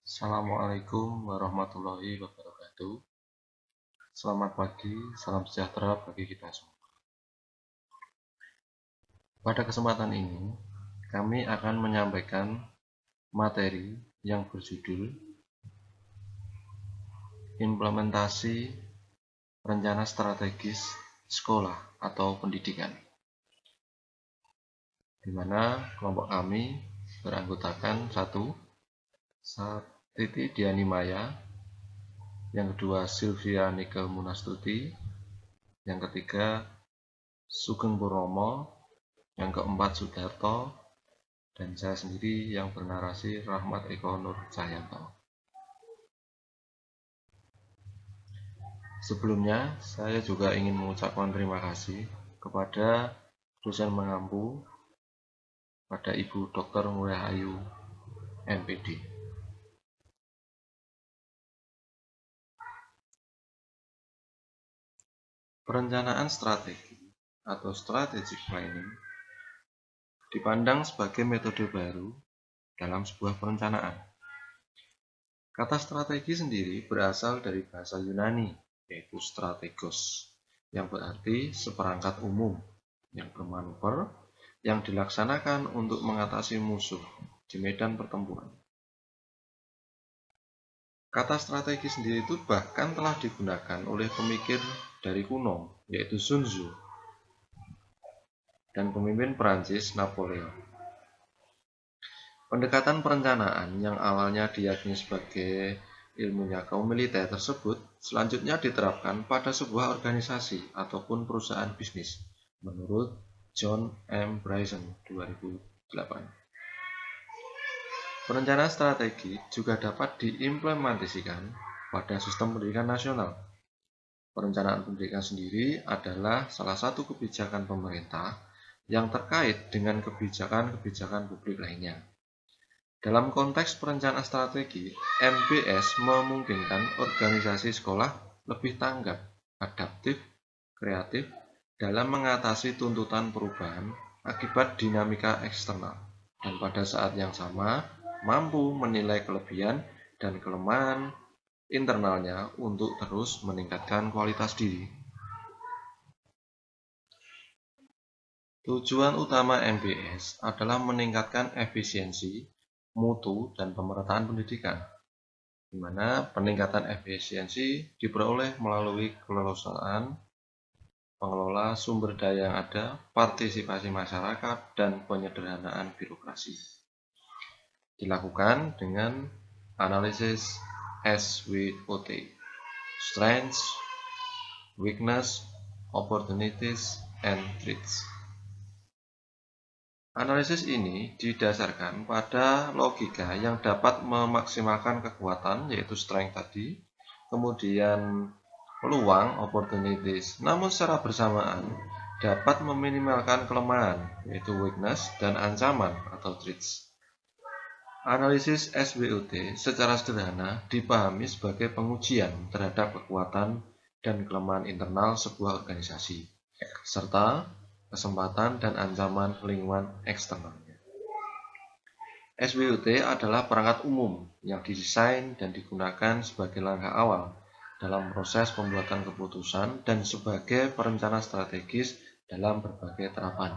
Assalamualaikum warahmatullahi wabarakatuh. Selamat pagi, salam sejahtera bagi kita semua. Pada kesempatan ini, kami akan menyampaikan materi yang berjudul Implementasi Rencana Strategis Sekolah atau Pendidikan, di mana kelompok kami beranggotakan satu, Titi Diani Maya, yang kedua Sylvia Nikel Munastuti, yang ketiga Sugeng Purnomo, yang keempat Sudarto, dan saya sendiri yang bernarasi Rahmat Eko Nur Cahyanto. Sebelumnya, saya juga ingin mengucapkan terima kasih kepada dosen mengampu, pada Ibu Dr. Ngurahyu MPD. Perencanaan strategi atau strategic planning dipandang sebagai metode baru dalam sebuah perencanaan. Kata strategi sendiri berasal dari bahasa Yunani, yaitu strategos, yang berarti seperangkat umum yang bermanuver yang dilaksanakan untuk mengatasi musuh di medan pertempuran. Kata strategi sendiri itu bahkan telah digunakan oleh pemikir dari kuno, yaitu Sun Tzu, dan pemimpin Prancis Napoleon. Pendekatan perencanaan yang awalnya diyakini sebagai ilmunya kaum militer tersebut selanjutnya diterapkan pada sebuah organisasi ataupun perusahaan bisnis, menurut John M. Bryson 2008. Perencanaan strategi juga dapat diimplementasikan pada sistem pendidikan nasional. Perencanaan pendidikan sendiri adalah salah satu kebijakan pemerintah yang terkait dengan kebijakan-kebijakan publik lainnya. Dalam konteks perencanaan strategi, MBS memungkinkan organisasi sekolah lebih tanggap, adaptif, kreatif dalam mengatasi tuntutan perubahan akibat dinamika eksternal, dan pada saat yang sama mampu menilai kelebihan dan kelemahan internalnya untuk terus meningkatkan kualitas diri. Tujuan utama MBS adalah meningkatkan efisiensi, mutu, dan pemerataan pendidikan, di mana peningkatan efisiensi diperoleh melalui kelulusan pengelola sumber daya yang ada, partisipasi masyarakat, dan penyederhanaan birokrasi. Dilakukan dengan analisis SWOT, Strengths, Weakness, Opportunities, and Threats. Analisis ini didasarkan pada logika yang dapat memaksimalkan kekuatan, yaitu strength tadi, kemudian peluang, opportunities, namun secara bersamaan dapat meminimalkan kelemahan, yaitu weakness, dan ancaman atau threats. Analisis SWOT secara sederhana dipahami sebagai pengujian terhadap kekuatan dan kelemahan internal sebuah organisasi, serta kesempatan dan ancaman lingkungan eksternalnya. SWOT adalah perangkat umum yang didesain dan digunakan sebagai langkah awal dalam proses pembuatan keputusan dan sebagai perencana strategis dalam berbagai terapan.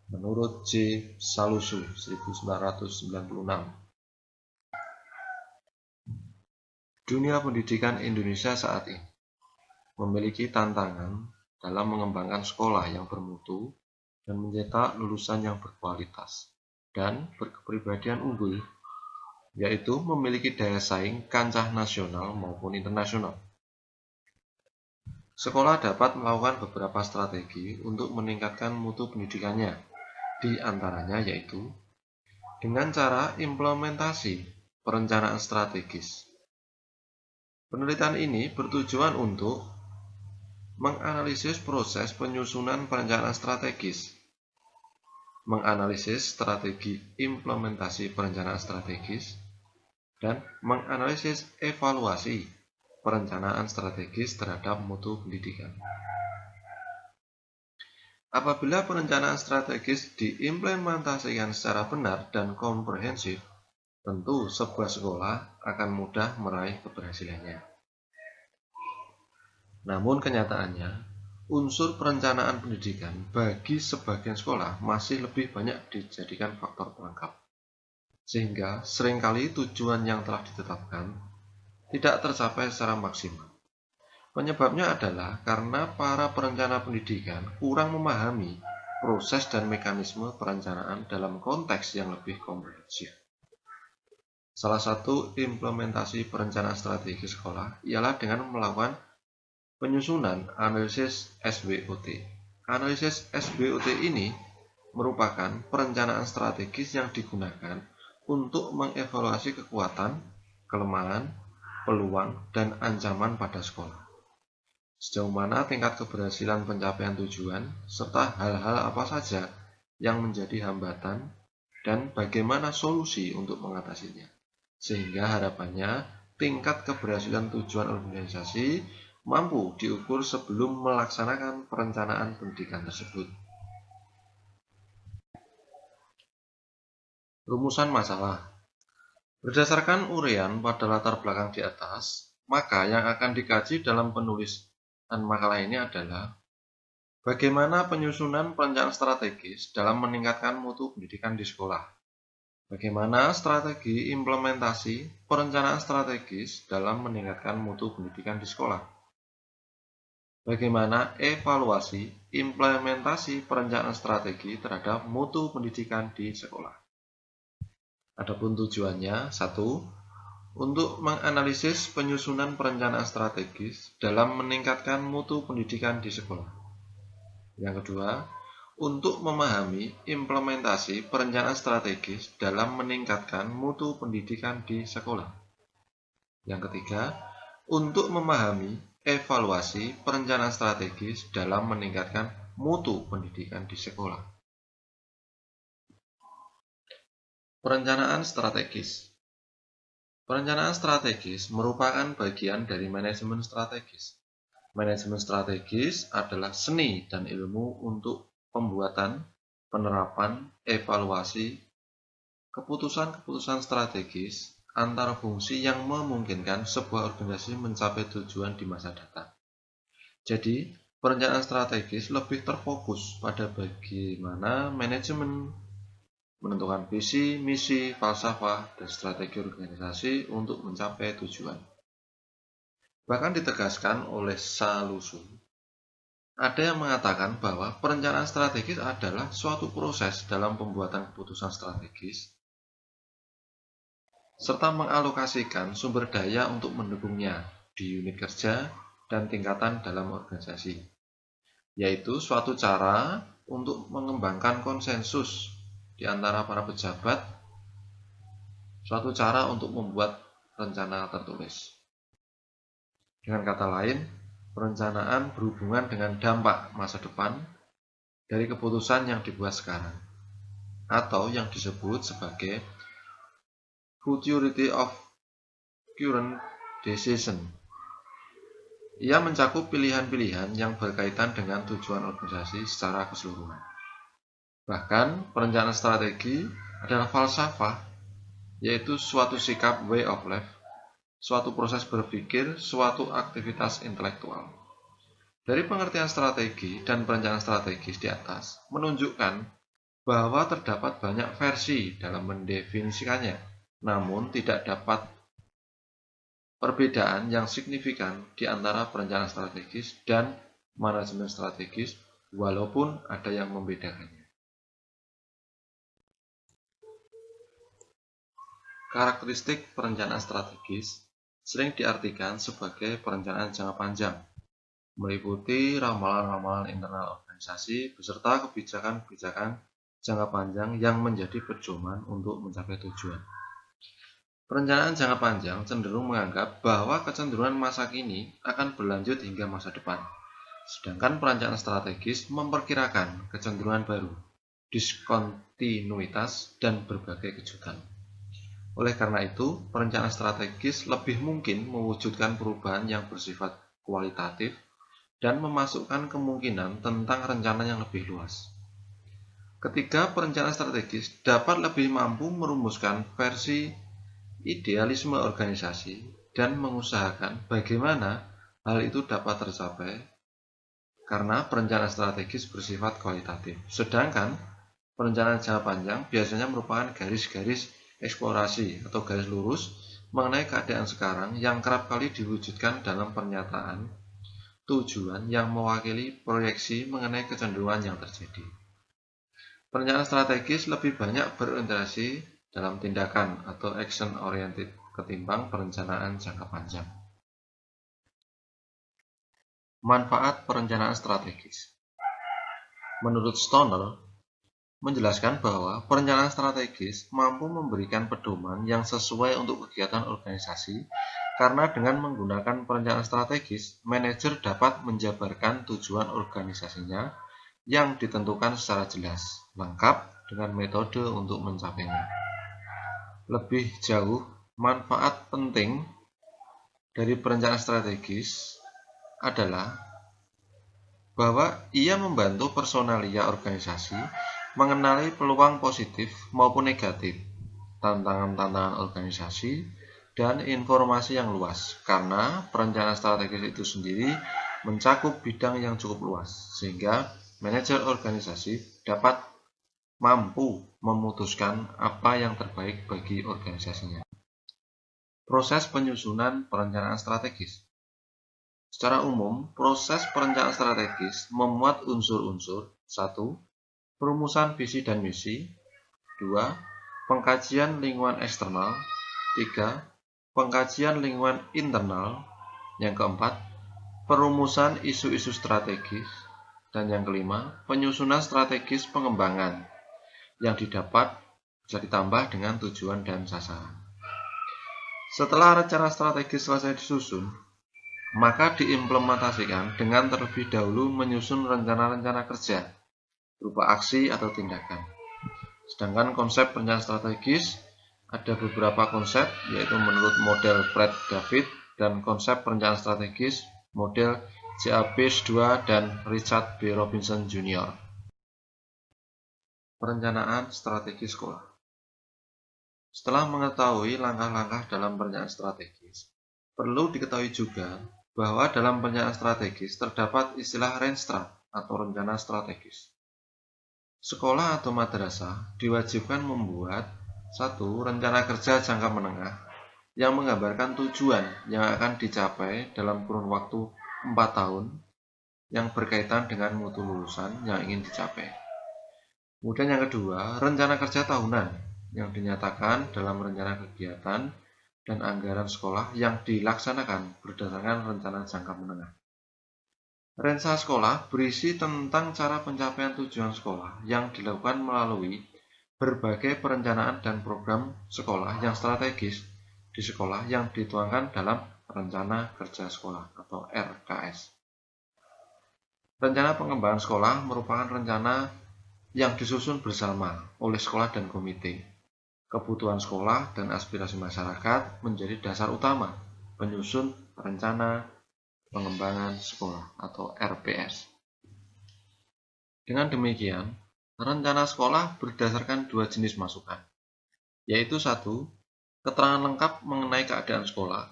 Menurut J. Salusu 1996. Dunia pendidikan Indonesia saat ini memiliki tantangan dalam mengembangkan sekolah yang bermutu dan mencetak lulusan yang berkualitas dan berkepribadian unggul, yaitu memiliki daya saing kancah nasional maupun internasional. Sekolah dapat melakukan beberapa strategi untuk meningkatkan mutu pendidikannya, di antaranya yaitu dengan cara implementasi perencanaan strategis. Penelitian ini bertujuan untuk menganalisis proses penyusunan perencanaan strategis, menganalisis strategi implementasi perencanaan strategis, dan menganalisis evaluasi perencanaan strategis terhadap mutu pendidikan. Apabila perencanaan strategis diimplementasikan secara benar dan komprehensif, tentu sebuah sekolah akan mudah meraih keberhasilannya. Namun kenyataannya, unsur perencanaan pendidikan bagi sebagian sekolah masih lebih banyak dijadikan faktor pelengkap, sehingga seringkali tujuan yang telah ditetapkan tidak tercapai secara maksimal. Penyebabnya adalah karena para perencana pendidikan kurang memahami proses dan mekanisme perencanaan dalam konteks yang lebih komprehensif. Salah satu implementasi perencanaan strategi sekolah ialah dengan melakukan penyusunan analisis SWOT. Analisis SWOT ini merupakan perencanaan strategis yang digunakan untuk mengevaluasi kekuatan, kelemahan, peluang, dan ancaman pada sekolah. Sejauh mana tingkat keberhasilan pencapaian tujuan, serta hal-hal apa saja yang menjadi hambatan, dan bagaimana solusi untuk mengatasinya. Sehingga harapannya tingkat keberhasilan tujuan organisasi mampu diukur sebelum melaksanakan perencanaan pendidikan tersebut. Rumusan masalah. Berdasarkan uraian pada latar belakang di atas, maka yang akan dikaji dalam penulisan makalah ini adalah bagaimana penyusunan perencanaan strategis dalam meningkatkan mutu pendidikan di sekolah. Bagaimana strategi implementasi perencanaan strategis dalam meningkatkan mutu pendidikan di sekolah. Bagaimana evaluasi implementasi perencanaan strategi terhadap mutu pendidikan di sekolah. Adapun tujuannya, 1. Untuk menganalisis penyusunan perencanaan strategis dalam meningkatkan mutu pendidikan di sekolah. Yang kedua, untuk memahami implementasi perencanaan strategis dalam meningkatkan mutu pendidikan di sekolah. Yang ketiga, untuk memahami evaluasi perencanaan strategis dalam meningkatkan mutu pendidikan di sekolah. Perencanaan strategis. Perencanaan strategis merupakan bagian dari manajemen strategis. Manajemen strategis adalah seni dan ilmu untuk pembuatan, penerapan, evaluasi, keputusan-keputusan strategis antar fungsi yang memungkinkan sebuah organisasi mencapai tujuan di masa datang. Jadi, perencanaan strategis lebih terfokus pada bagaimana manajemen menentukan visi, misi, falsafah, dan strategi organisasi untuk mencapai tujuan. Bahkan ditegaskan oleh Salusu, ada yang mengatakan bahwa perencanaan strategis adalah suatu proses dalam pembuatan keputusan strategis, serta mengalokasikan sumber daya untuk mendukungnya di unit kerja dan tingkatan dalam organisasi, yaitu suatu cara untuk mengembangkan konsensus di antara para pejabat, suatu cara untuk membuat rencana tertulis. Dengan kata lain, perencanaan berhubungan dengan dampak masa depan dari keputusan yang dibuat sekarang, atau yang disebut sebagai futurity of current decision. Ia mencakup pilihan-pilihan yang berkaitan dengan tujuan organisasi secara keseluruhan. Bahkan, perencanaan strategi adalah falsafah, yaitu suatu sikap way of life, suatu proses berpikir, suatu aktivitas intelektual. Dari pengertian strategi dan perencanaan strategis di atas menunjukkan bahwa terdapat banyak versi dalam mendefinisikannya, namun tidak dapat perbedaan yang signifikan di antara perencanaan strategis dan manajemen strategis, walaupun ada yang membedakannya. Karakteristik perencanaan strategis sering diartikan sebagai perencanaan jangka panjang, meliputi ramalan-ramalan internal organisasi beserta kebijakan-kebijakan jangka panjang yang menjadi pedoman untuk mencapai tujuan. Perencanaan jangka panjang cenderung menganggap bahwa kecenderungan masa kini akan berlanjut hingga masa depan, sedangkan perencanaan strategis memperkirakan kecenderungan baru, diskontinuitas, dan berbagai kejutan. Oleh karena itu, perencanaan strategis lebih mungkin mewujudkan perubahan yang bersifat kualitatif dan memasukkan kemungkinan tentang rencana yang lebih luas. Ketiga, perencanaan strategis dapat lebih mampu merumuskan versi idealisme organisasi, dan mengusahakan bagaimana hal itu dapat tercapai karena perencanaan strategis bersifat kualitatif. Sedangkan perencanaan jangka panjang biasanya merupakan garis-garis eksplorasi atau garis lurus mengenai keadaan sekarang yang kerap kali diwujudkan dalam pernyataan tujuan yang mewakili proyeksi mengenai kecenderungan yang terjadi. Perencanaan strategis lebih banyak berorientasi dalam tindakan atau action oriented ketimbang perencanaan jangka panjang. Manfaat perencanaan strategis. Menurut Stoner, menjelaskan bahwa perencanaan strategis mampu memberikan pedoman yang sesuai untuk kegiatan organisasi karena dengan menggunakan perencanaan strategis, manajer dapat menjabarkan tujuan organisasinya yang ditentukan secara jelas, lengkap dengan metode untuk mencapainya. Lebih jauh, manfaat penting dari perencanaan strategis adalah bahwa ia membantu personalia organisasi mengenali peluang positif maupun negatif, tantangan-tantangan organisasi, dan informasi yang luas, karena perencanaan strategis itu sendiri mencakup bidang yang cukup luas, sehingga manajer organisasi dapat mampu memutuskan apa yang terbaik bagi organisasinya. Proses penyusunan perencanaan strategis. Secara umum, proses perencanaan strategis memuat unsur-unsur 1. Perumusan visi dan misi. 2. Pengkajian lingkungan eksternal. 3. Pengkajian lingkungan internal. Yang keempat, perumusan isu-isu strategis. Dan yang kelima, penyusunan strategis pengembangan yang didapat bisa ditambah dengan tujuan dan sasaran. Setelah rencana strategis selesai disusun, maka diimplementasikan dengan terlebih dahulu menyusun rencana-rencana kerja berupa aksi atau tindakan. Sedangkan konsep perencanaan strategis ada beberapa konsep, yaitu menurut model Fred David dan konsep perencanaan strategis model J.A. Peirce II dan Richard B. Robinson Jr. Perencanaan strategi sekolah. Setelah mengetahui langkah-langkah dalam perencanaan strategis, perlu diketahui juga bahwa dalam perencanaan strategis terdapat istilah Renstra atau rencana strategis. Sekolah atau madrasah diwajibkan membuat 1. Rencana kerja jangka menengah yang menggambarkan tujuan yang akan dicapai dalam kurun waktu 4 tahun yang berkaitan dengan mutu lulusan yang ingin dicapai. Kemudian yang kedua, rencana kerja tahunan yang dinyatakan dalam rencana kegiatan dan anggaran sekolah yang dilaksanakan berdasarkan rencana jangka menengah. Rencana sekolah berisi tentang cara pencapaian tujuan sekolah yang dilakukan melalui berbagai perencanaan dan program sekolah yang strategis di sekolah yang dituangkan dalam rencana kerja sekolah atau RKS. Rencana pengembangan sekolah merupakan rencana yang disusun bersama oleh sekolah dan komite. Kebutuhan sekolah dan aspirasi masyarakat menjadi dasar utama penyusun rencana pengembangan sekolah atau RPS. Dengan demikian, rencana sekolah berdasarkan 2 jenis masukan, yaitu 1. Keterangan lengkap mengenai keadaan sekolah,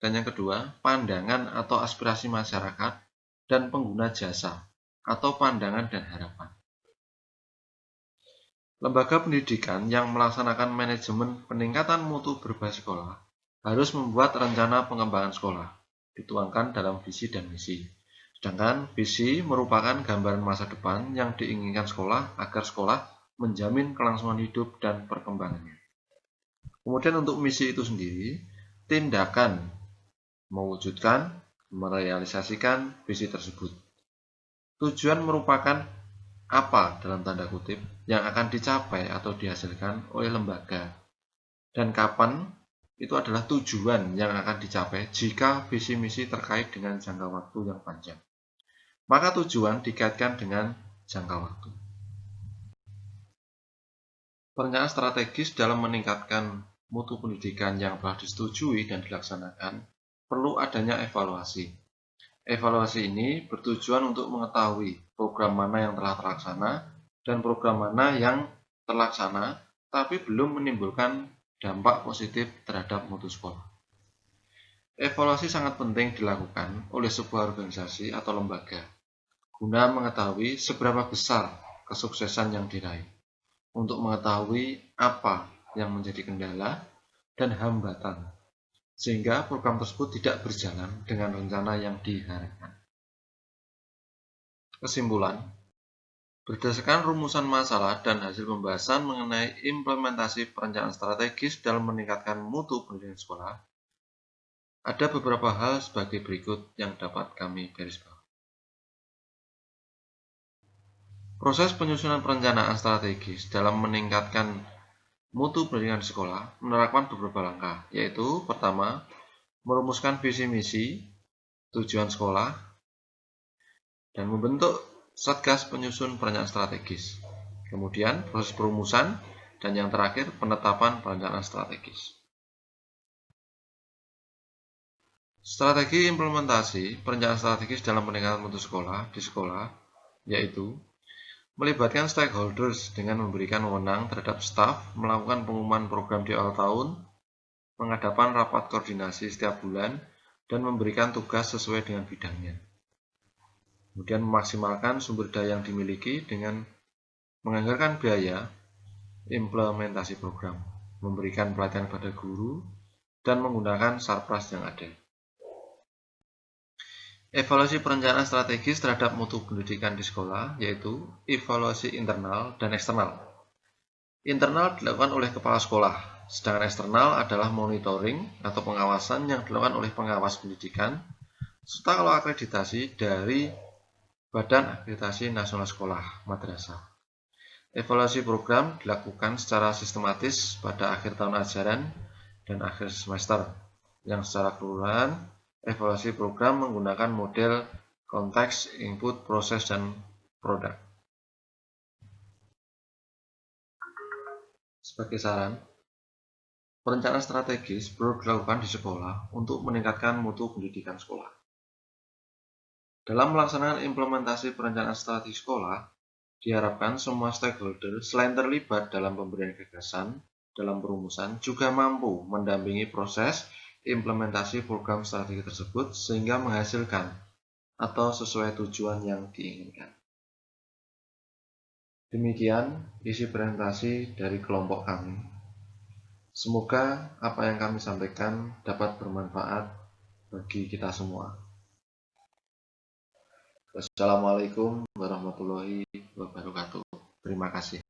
dan yang kedua, pandangan atau aspirasi masyarakat dan pengguna jasa atau pandangan dan harapan. Lembaga pendidikan yang melaksanakan manajemen peningkatan mutu berbasis sekolah harus membuat rencana pengembangan sekolah, dituangkan dalam visi dan misi. Sedangkan visi merupakan gambaran masa depan yang diinginkan sekolah agar sekolah menjamin kelangsungan hidup dan perkembangannya. Kemudian untuk misi itu sendiri, tindakan mewujudkan, merealisasikan visi tersebut. Tujuan merupakan apa dalam tanda kutip yang akan dicapai atau dihasilkan oleh lembaga, dan kapan itu adalah tujuan yang akan dicapai jika visi misi terkait dengan jangka waktu yang panjang. Maka tujuan dikaitkan dengan jangka waktu. Perencanaan strategis dalam meningkatkan mutu pendidikan yang telah disetujui dan dilaksanakan perlu adanya evaluasi. Evaluasi ini bertujuan untuk mengetahui program mana yang telah terlaksana dan program mana yang terlaksana tapi belum menimbulkan dampak positif terhadap mutu sekolah. Evaluasi sangat penting dilakukan oleh sebuah organisasi atau lembaga guna mengetahui seberapa besar kesuksesan yang diraih, untuk mengetahui apa yang menjadi kendala dan hambatan, sehingga program tersebut tidak berjalan dengan rencana yang diharapkan. Kesimpulan, berdasarkan rumusan masalah dan hasil pembahasan mengenai implementasi perencanaan strategis dalam meningkatkan mutu pendidikan sekolah, ada beberapa hal sebagai berikut yang dapat kami garis bawahi. Proses penyusunan perencanaan strategis dalam meningkatkan mutu pendidikan sekolah menerapkan beberapa langkah, yaitu pertama, merumuskan visi misi, tujuan sekolah, dan membentuk satgas penyusun perencanaan strategis. Kemudian proses perumusan, dan yang terakhir penetapan perencanaan strategis. Strategi implementasi perencanaan strategis dalam meningkatkan mutu sekolah di sekolah, yaitu melibatkan stakeholders dengan memberikan wewenang terhadap staf, melakukan pengumuman program di awal tahun, mengadakan rapat koordinasi setiap bulan, dan memberikan tugas sesuai dengan bidangnya. Kemudian memaksimalkan sumber daya yang dimiliki dengan menganggarkan biaya implementasi program, memberikan pelatihan pada guru, dan menggunakan sarpras yang ada. Evaluasi perencanaan strategis terhadap mutu pendidikan di sekolah, yaitu evaluasi internal dan eksternal. Internal dilakukan oleh kepala sekolah, sedangkan eksternal adalah monitoring atau pengawasan yang dilakukan oleh pengawas pendidikan, serta kalau akreditasi dari Badan Akreditasi Nasional Sekolah Madrasah. Evaluasi program dilakukan secara sistematis pada akhir tahun ajaran dan akhir semester, yang secara keseluruhan evaluasi program menggunakan model konteks, input, proses, dan produk. Sebagai saran, perencanaan strategis perlu dilakukan di sekolah untuk meningkatkan mutu pendidikan sekolah. Dalam melaksanakan implementasi perencanaan strategis sekolah, diharapkan semua stakeholder selain terlibat dalam pemberian gagasan dalam perumusan juga mampu mendampingi proses implementasi program strategi tersebut sehingga menghasilkan atau sesuai tujuan yang diinginkan. Demikian isi presentasi dari kelompok kami. Semoga apa yang kami sampaikan dapat bermanfaat bagi kita semua. Wassalamualaikum warahmatullahi wabarakatuh. Terima kasih.